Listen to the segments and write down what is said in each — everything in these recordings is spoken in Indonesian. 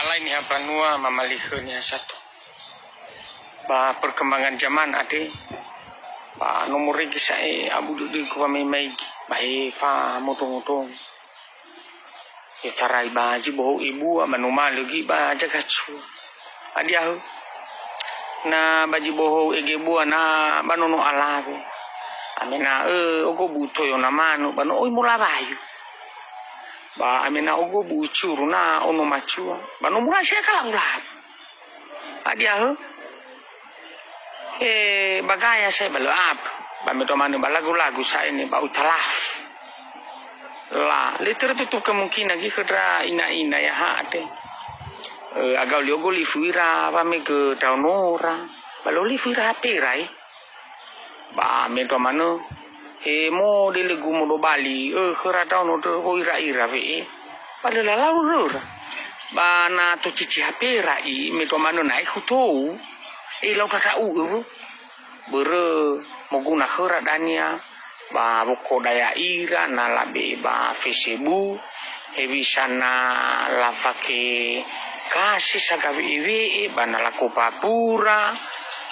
Alai ni panua mamalihun yang satu. Ba perkembangan zaman ade. Ba nomor lagi saya abu duduk ku pamai bahe fa motong-motong. Ya tarai baji boh ibu manuma lagi ba jaga cu. Adia na baji boh ege bu na banono alabe. Amena ogo buto yo namanu bano oi mula bayu. Ba amena ogo bucuru na ono macua bano mula sia kala ulah. Adia bagaya saya balo ap ba meto manu balagu-lagu saya ni ba utalaf. La liter tutup kemungkinan gi kedra ina-ina ya hade. Agau liogo lifuira ba me ke daunora balo lifuira perai. Ba meto manu mo delegu mo do bali khara daun do hoira-ira ve balo lalau ba na to cici haperai meto manu nai khutou lau kata bere moguna khara dania ba boko daya ira na labe ba Facebook hebisana lafake kasih sagawi iwi bana laku papura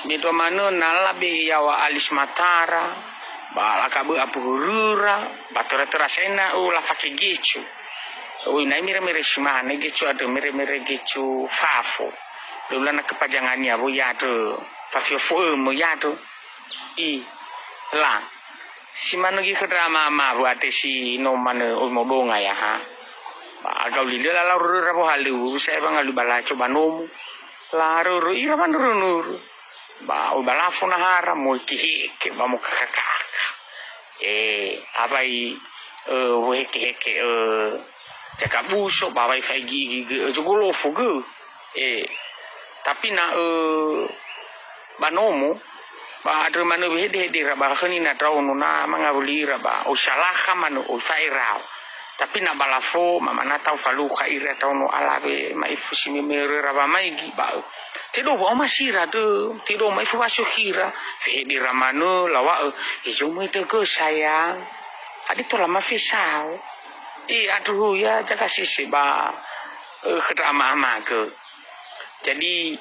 meto manu na labe yawa alis matara ba lakabu apurura ba terasena lafake gicu nai mere-mere simane gicu ada mere-mere gicu fafo lulana kepajangannya bu ya tu fafio fo mo ya tu la si mana gi kedra mama bu ate si no mana o modonga ya ha agau lile la ruru rabo halu saya bang alu bala coba nomu la ruru ira man ruru ba o bala fona hara mo ki ke ba mo kakak abai we ke cakap busuk ba wi fi gi jogolo fugu tapi na banomo ba ada manu hede ba khani na taunu na mangabuli ba usalah manu usairau tapi na balafo mama na tau falu khaira taunu alabe mai fusimi mere raba mai gi ba tido bo masira de tido mai fu basu khira hede ramanu lawa ijo mai te ke sayang adi to lama fisau aduh ya jaga sisi ba khra ama ke jadi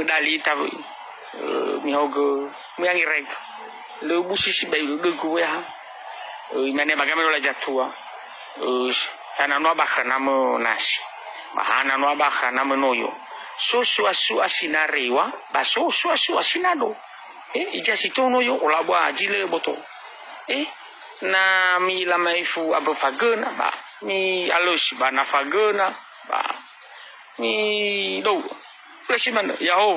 dali tahu mihogo miangi rek le busisi bayu de ku ya mane bagaimana la jatua sana no bakana mo nasi bahana no bakana mo noyo susu asinarewa baso susu asinado ija sitono yo olabwa jile boto na mi la maifu abu fagena ba mi alus ba na fagena ba mi do flesiman ya ho